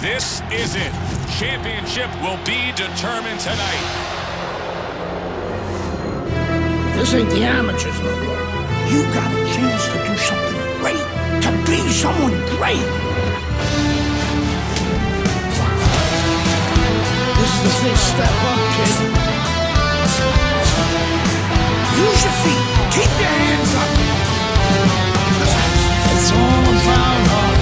This is it. Championship will be determined tonight. This ain't the amateurs no more. You got a chance to do something great, to be someone great. This is the first step up, kid. Use your feet. Keep your hands up. It's all about heart.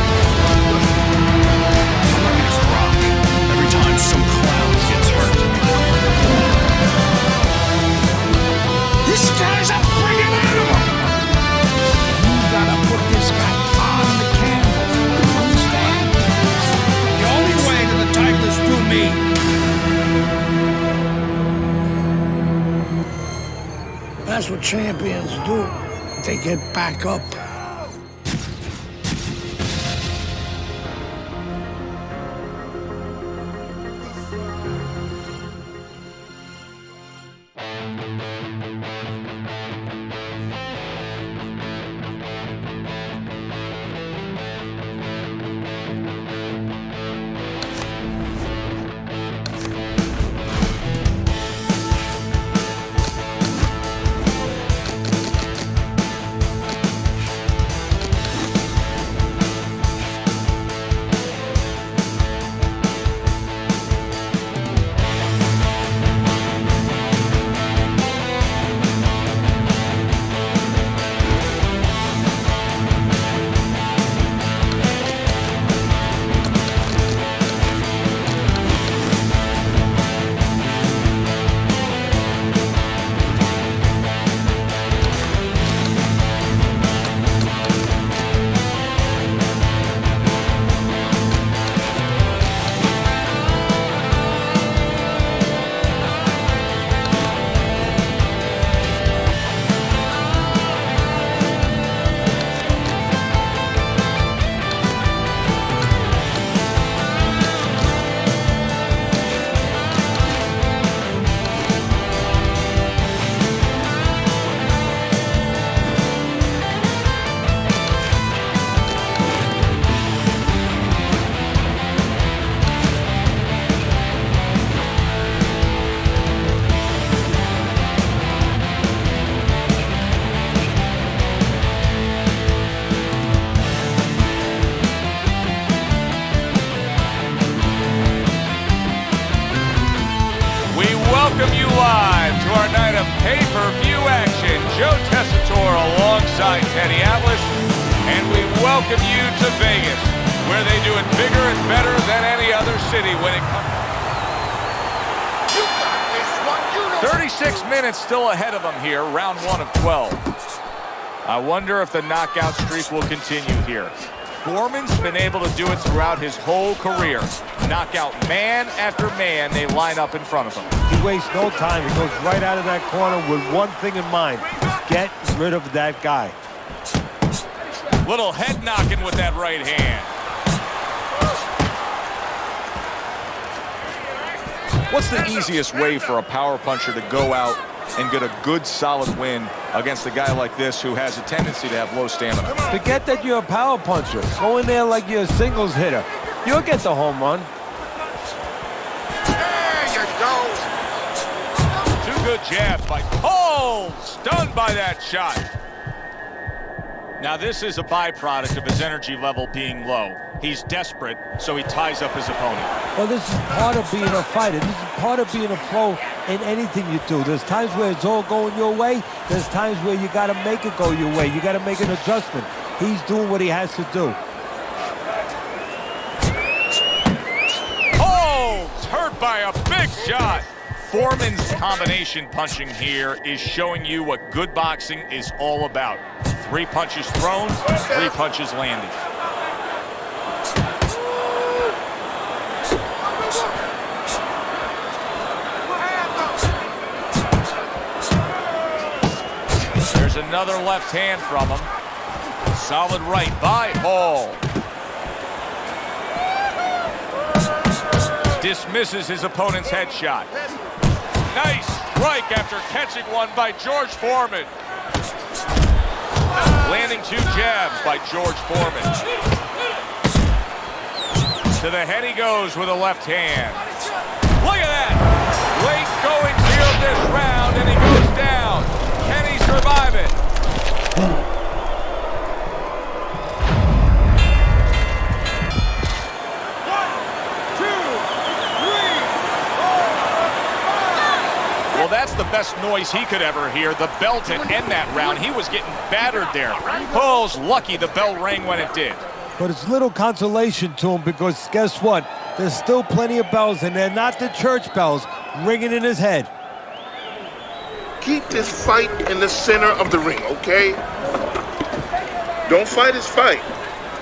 Every time some clown gets hurt. This guy's a friggin' animal. You gotta put this guy on the canvas. Understand? The only way to the title is through me. That's what champions do. They get back up. Welcome you live to our night of pay-per-view action. Joe Tessitore alongside Teddy Atlas, and we welcome you to Vegas, where they do it bigger and better than any other city when it comes. You got this one. You know 36 minutes still ahead of them here, round 1 of 12. I wonder if the knockout streak will continue here. Foreman's been able to do it throughout his whole career. Knockout man after man, they line up in front of him. He wastes no time. He goes right out of that corner with one thing in mind. Get rid of that guy. Little head knocking with that right hand. What's the easiest way for a power puncher to go out and get a good solid win against a guy like this who has a tendency to have low stamina? Forget that you're a power puncher. Go in there like you're a singles hitter. You'll get the home run. there you go. Two good jabs by Cole. Stunned by that shot. Now this is a byproduct of his energy level being low. He's desperate, so he ties up his opponent. Well, this is part of being a fighter. This is part of being a pro in anything you do. There's times where it's all going your way. There's times where you got to make it go your way. You got to make an adjustment. He's doing what he has to do. Oh, hurt by a big shot. Foreman's combination punching here is showing you what good boxing is all about. 3 punches thrown, 3 punches landed. There's another left hand from him. Solid right by Hall. Dismisses his opponent's headshot. Nice strike after catching one by George Foreman. Landing 2 jabs by George Foreman. To the head he goes with a left hand. Look at that. Late going here of this round, and he goes down. Can he survive it? Well, that's the best noise he could ever hear. The bell to end that round. He was getting battered there. Cole's lucky the bell rang when it did. But it's little consolation to him because guess what? There's still plenty of bells, and they're not the church bells ringing in his head. Keep this fight in the center of the ring, okay? Don't fight his fight.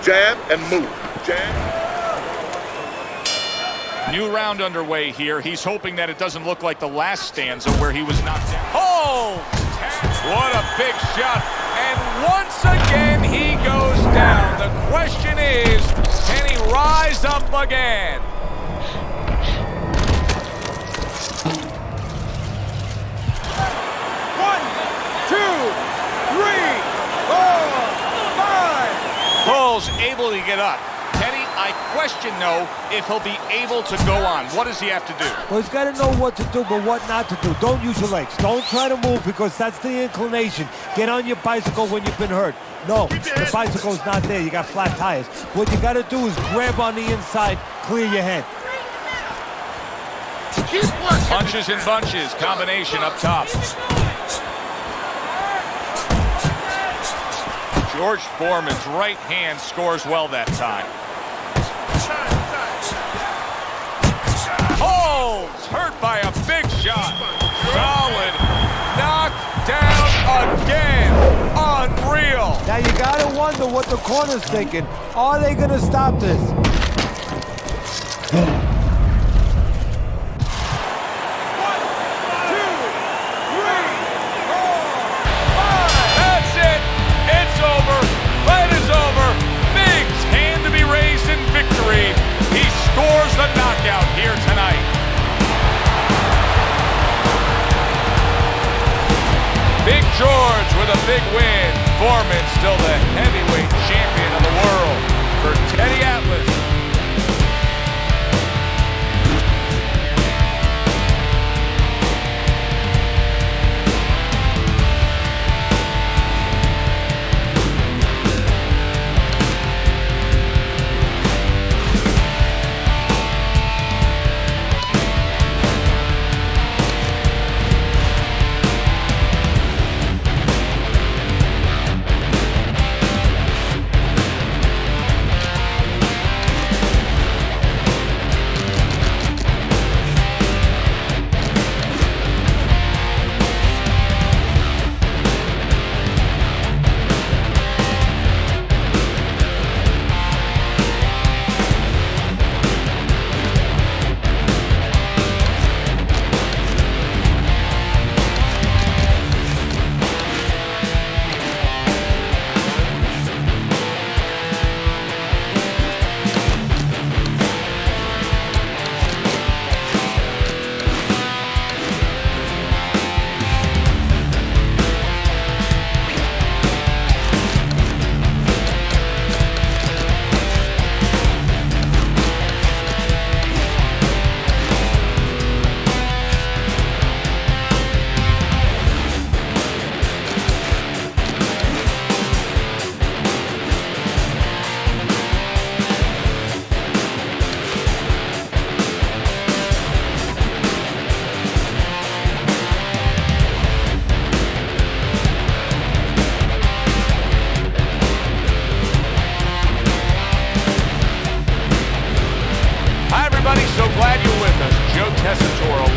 Jab and move. Jab. New round underway here. He's hoping that it doesn't look like the last stanza where he was knocked down. Oh! What a big shot. And once again, he goes down. The question is, can he rise up again? One, two, three, four, five. Cole's able to get up. Teddy, I question, though, if he'll be able to go on. What does he have to do? Well, he's got to know what to do, but what not to do. Don't use your legs. Don't try to move because that's the inclination. Get on your bicycle when you've been hurt. No, the bicycle's not there. You got flat tires. What you got to do is grab on the inside, clear your head. Punches and bunches. Combination up top. George Foreman's right hand scores well that time. Holmes hurt by a big shot. Solid. Knocked down again. Unreal. Now you got to wonder what the corner's thinking. Are they going to stop this? Scores the knockout here tonight. Big George with a big win. Foreman still the heavyweight champion of the world for Teddy Atlas.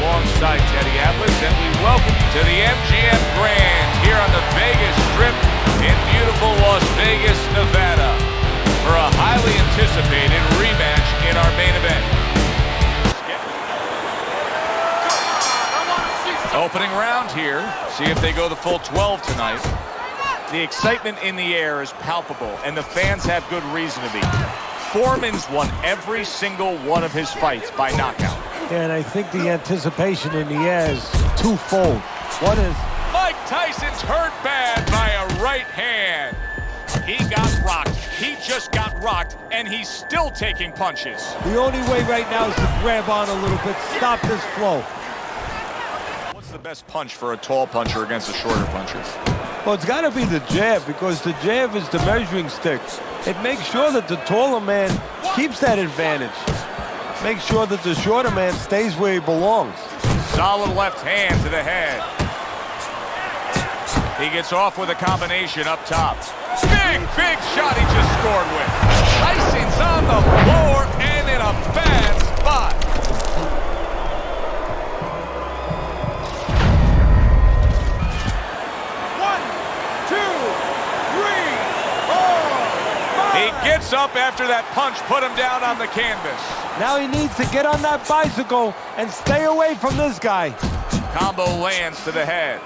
alongside Teddy Atlas, and we welcome you to the MGM Grand here on the Vegas Strip in beautiful Las Vegas, Nevada, for a highly anticipated rematch in our main event. Opening round here. See if they go the full 12 tonight. The excitement in the air is palpable, and the fans have good reason to be. Foreman's won every single one of his fights by knockout. And I think the anticipation in the air is twofold. One is Mike Tyson's hurt bad by a right hand. He got rocked. He just got rocked, and he's still taking punches. The only way right now is to grab on a little bit, stop this flow. What's the best punch for a tall puncher against a shorter puncher? Well, it's got to be the jab, because the jab is the measuring stick. It makes sure that the taller man keeps that advantage. Make sure that the shorter man stays where he belongs. Solid left hand to the head. He gets off with a combination up top. Big shot he just scored with. Tyson's on the floor and in a bad spot. One, two, three, four, He gets up after that punch put him down on the canvas. Now he needs to get on that bicycle and stay away from this guy. Combo lands to the head.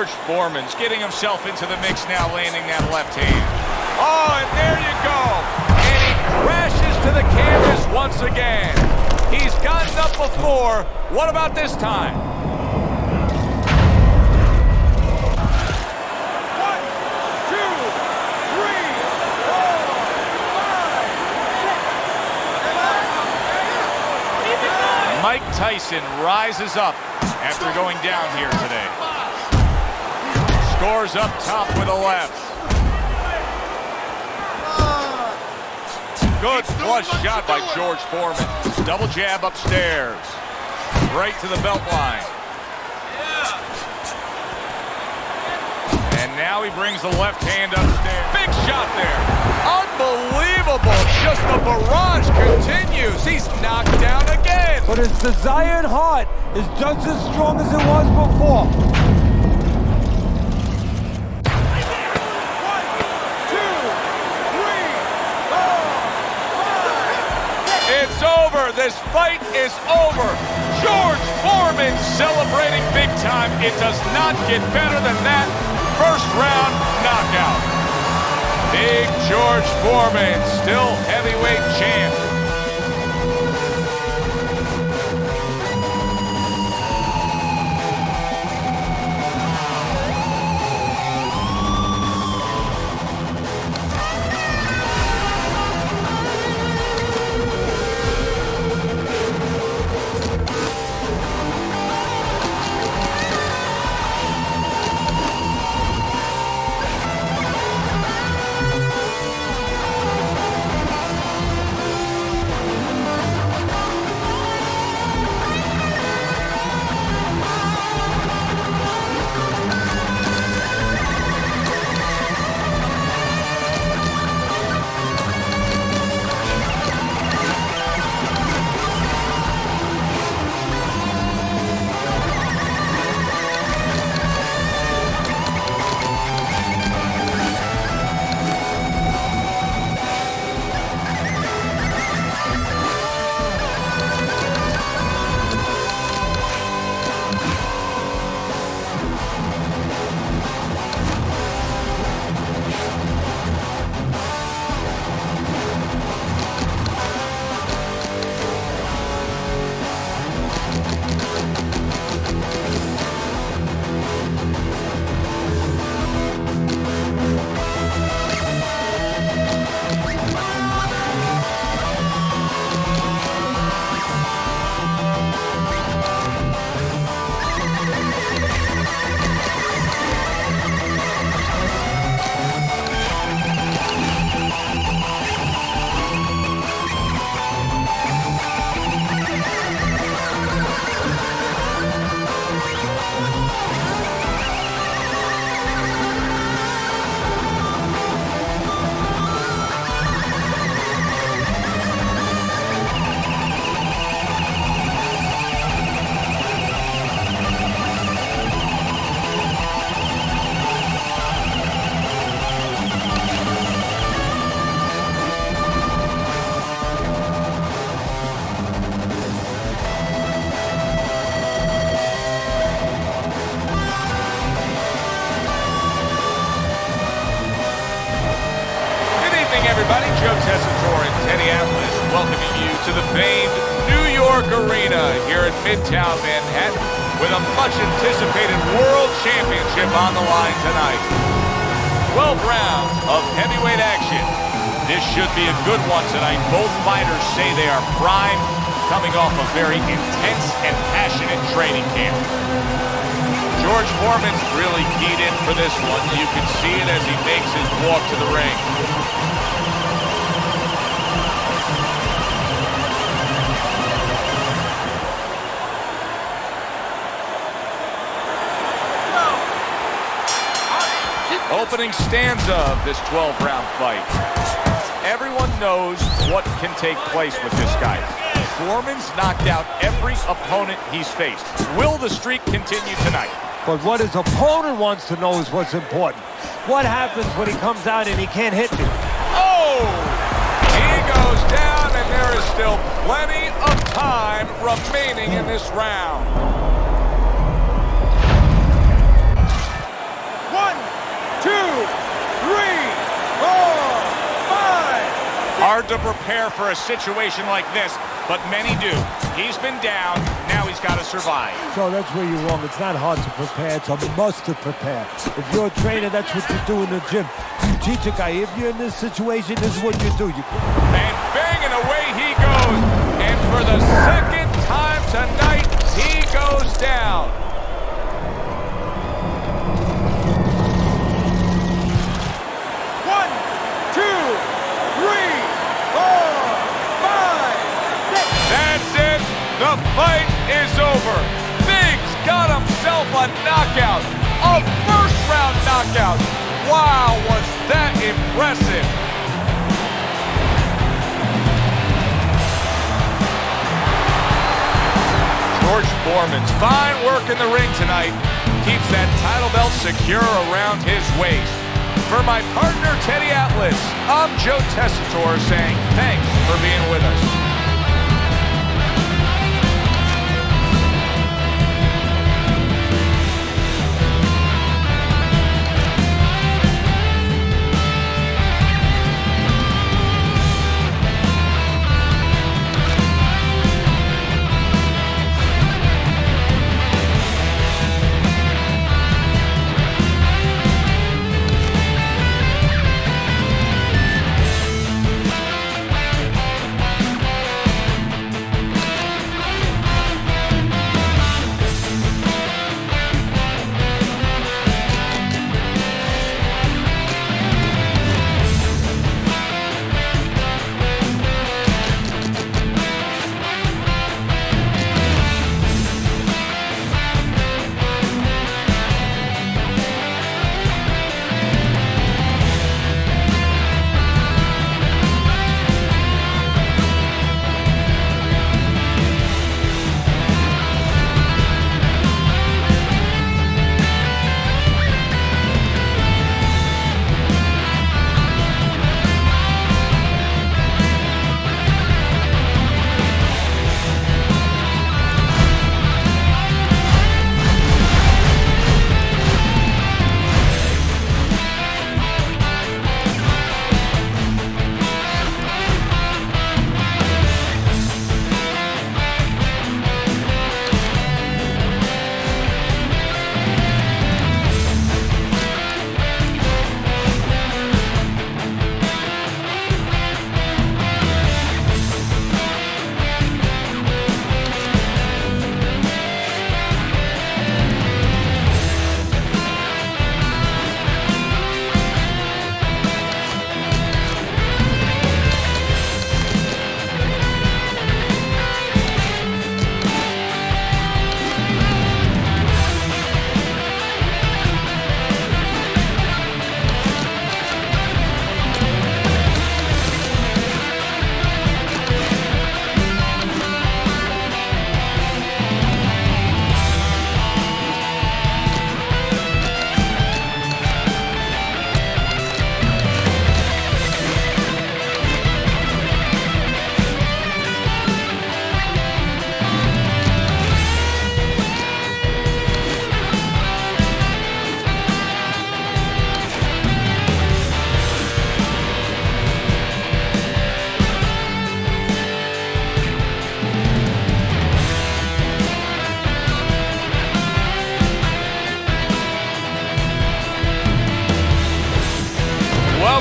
George Foreman's getting himself into the mix now, landing that left hand. Oh, and there you go. And he crashes to the canvas once again. He's gotten up before. What about this time? one, two, three, four, five, Mike Tyson rises up after going down here today. Scores up top with a left. Good flush shot by George Foreman. Double jab upstairs. Right to the belt line. And now he brings the left hand upstairs. Big shot there. Unbelievable. Just the barrage continues. He's knocked down again. But his desired heart is just as strong as it was before. It's over. This fight is over. George Foreman celebrating big time. It does not get better than that. First round knockout. Big George Foreman, still heavyweight champ. welcoming you to the famed New York York Arena here in Midtown Manhattan with a much-anticipated World Championship on the line tonight. 12 rounds of heavyweight action. This should be a good one tonight. Both fighters say they are primed, coming off a very intense and passionate training camp. George Foreman's really keyed in for this one. You can see it as he makes his walk to the ring. Opening stanza of this 12-round fight. Everyone knows what can take place with this guy. Foreman's knocked out every opponent he's faced. Will the streak continue tonight? But what his opponent wants to know is what's important. What happens when he comes out and he can't hit me? Oh! He goes down, and there is still plenty of time remaining in this round. 1, 2, 3, 4, 5. Hard to prepare for a situation like this, but many do. He's been down, now he's got to survive. So that's where you're wrong. It's not hard to prepare. It's a must to prepare. If you're a trainer, that's what you do in the gym. You teach a guy, if you're in this situation, this is what you do. And bang, and away he goes. And for the second time tonight, he goes down. The fight is over. Biggs got himself a knockout. A first-round knockout. Wow, was that impressive. George Foreman's fine work in the ring tonight keeps that title belt secure around his waist. For my partner, Teddy Atlas, I'm Joe Tessitore saying thanks for being with us.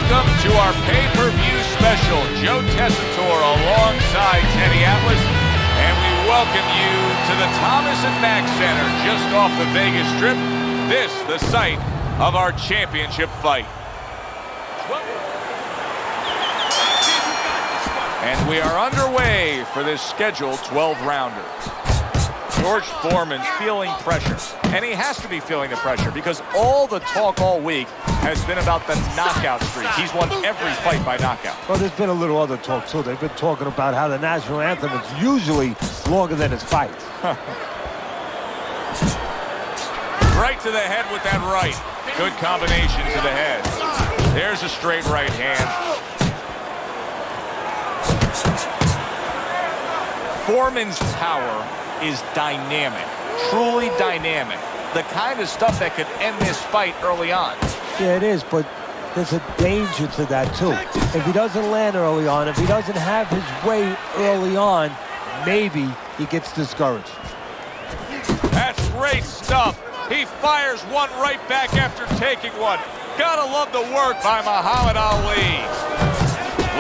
welcome to our pay-per-view special. Joe Tessitore alongside Teddy Atlas. And we welcome you to the Thomas and Mack Center just off the Vegas Strip. This, the site of our championship fight. And we are underway for this scheduled 12-rounder. George Foreman's feeling pressure. And he has to be feeling the pressure because all the talk all week has been about the knockout streak. He's won every fight by knockout. Well, there's been a little other talk, too. They've been talking about how the national anthem is usually longer than his fights. Right to the head with that right. Good combination to the head. There's a straight right hand. Foreman's power is dynamic, truly dynamic. The kind of stuff that could end this fight early on. Yeah, it is, but there's a danger to that, too. If he doesn't land early on, if he doesn't have his way early on, maybe he gets discouraged. That's great stuff. He fires one right back after taking one. Gotta love the work by Muhammad Ali.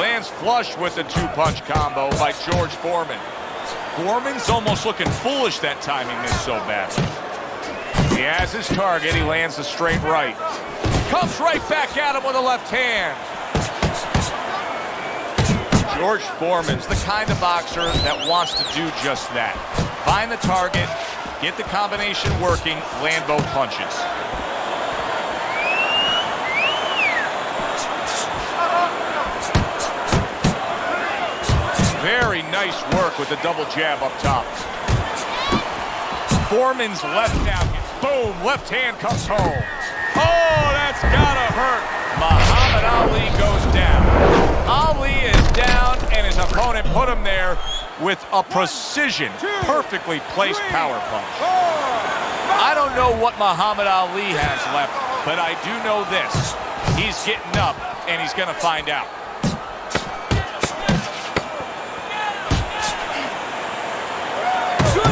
Lands flush with the two-punch combo by George Foreman. Foreman's almost looking foolish that time he missed so badly. He has his target. He lands a straight right. Comes right back at him with a left hand. George Foreman's the kind of boxer that wants to do just that. Find the target, get the combination working, land both punches. Very nice work with the double jab up top. Foreman's left now. Boom, left hand comes home. Oh, that's gotta hurt. Muhammad Ali goes down. Ali is down, and his opponent put him there with a precision, perfectly placed power punch. I don't know what Muhammad Ali has left, but I do know this. He's getting up, and he's gonna find out.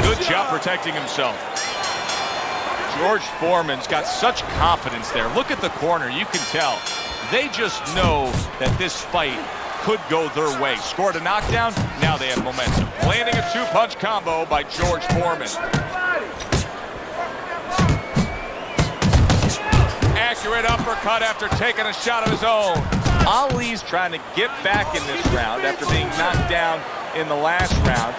Good job protecting himself. George Foreman's got such confidence there. Look at the corner. You can tell. They just know that this fight could go their way. Scored a knockdown. Now they have momentum. Landing a two-punch combo by George Foreman. Accurate uppercut after taking a shot of his own. Ali's trying to get back in this round after being knocked down in the last round.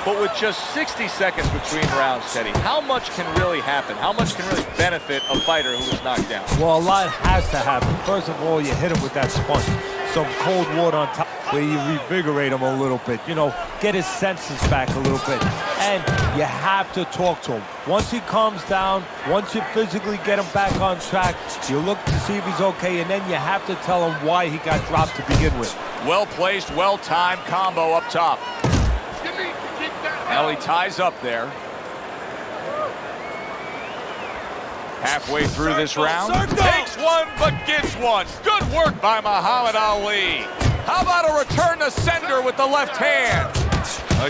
But with just 60 seconds between rounds, Teddy, how much can really happen? How much can really benefit a fighter who was knocked down? Well, a lot has to happen. First of all, you hit him with that sponge. Some cold water on top where you revigorate him a little bit. You know, get his senses back a little bit. And you have to talk to him. Once he calms down, once you physically get him back on track, you look to see if he's okay, and then you have to tell him why he got dropped to begin with. Well-placed, well-timed combo up top. Now he ties up there. Halfway through this round. Takes one, but gets one. Good work by Muhammad Ali. How about a return to sender with the left hand?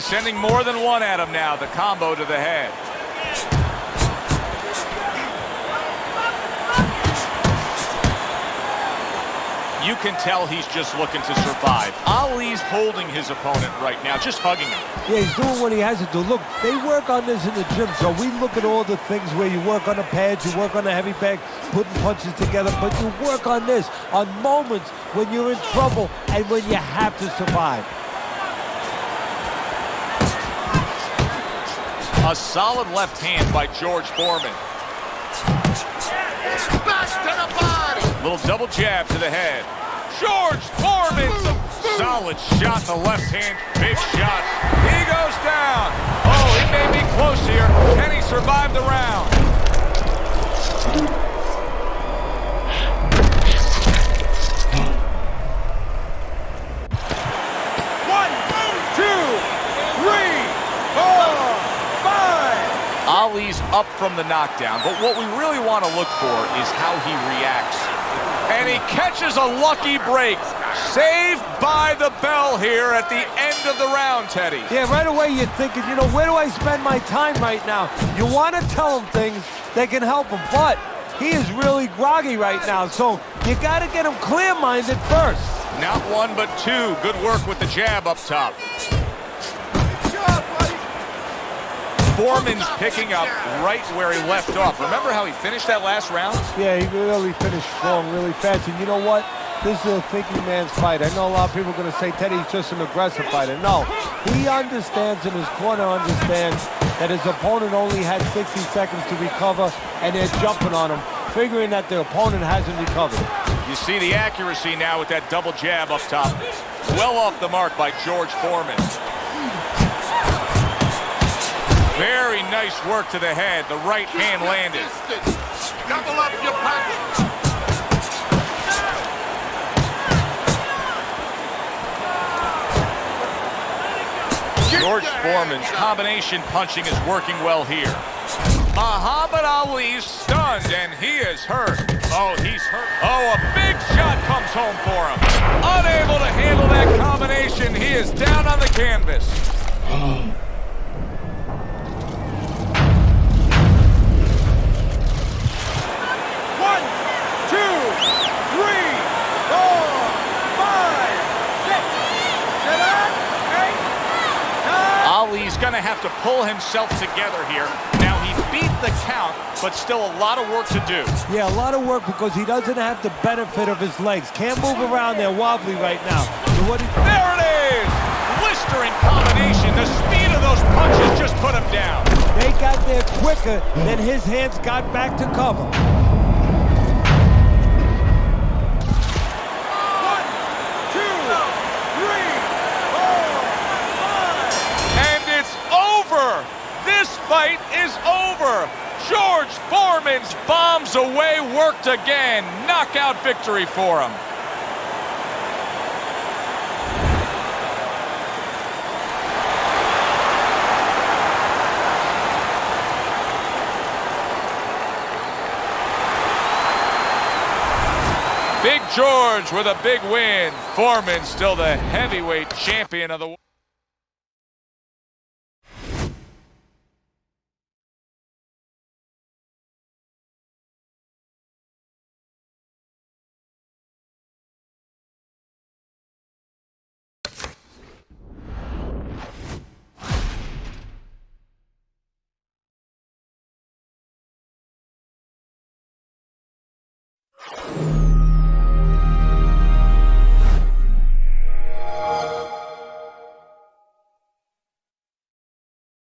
Sending more than one at him now. The combo to the head. You can tell he's just looking to survive. Ali's holding his opponent right now, just hugging him. Yeah, he's doing what he has to do. Look, they work on this in the gym, so we look at all the things where you work on the pads, you work on the heavy bag, putting punches together, but you work on this, on moments when you're in trouble and when you have to survive. A solid left hand by George Foreman. Back to the body. Little double jab to the head. George Foreman, solid shot in the left hand, big shot. He goes down. Oh, he may be close here. Can he survive the round? One, two, three, four, five. Ali's up from the knockdown, but what we really want to look for is how he reacts. And he catches a lucky break. Saved by the bell here at the end of the round, Teddy. Yeah, right away you're thinking, you know, where do I spend my time right now? You want to tell him things that can help him, but he is really groggy right now. So You got to get him clear-minded first. Not one, but two. Good work with the jab up top. Foreman's picking up right where he left off. Remember how he finished that last round? Yeah, he really finished strong, really fast. And you know what? This is a thinking man's fight. I know a lot of people are going to say Teddy's just an aggressive fighter. No, he understands, and his corner understands that his opponent only had 60 seconds to recover, and they're jumping on him, figuring that the opponent hasn't recovered. You see the accuracy now with that double jab up top. Well off the mark by George Foreman. Very nice work to the head. The right hand landed. Double up your pocket. George Foreman's combination punching is working well here. Muhammad Ali's stunned, and he is hurt. Oh, he's hurt. Oh, a big shot comes home for him. Unable to handle that combination, he is down on the canvas. 1, 2, 3, 4, 5, 6, 7, 8, 9. Ali's going to have to pull himself together here. Now, he beat the count, but still a lot of work to do. Yeah, a lot of work because he doesn't have the benefit of his legs. Can't move around. They're wobbly right now. So what there it is! Blistering combination. The speed of those punches just put him down. They got there quicker than his hands got back to cover. 1, 2, 3, 4, 5. And it's over. This fight is over. George Foreman's bombs away worked again. Knockout victory for him. Big George with a big win. Foreman still the heavyweight champion of the world.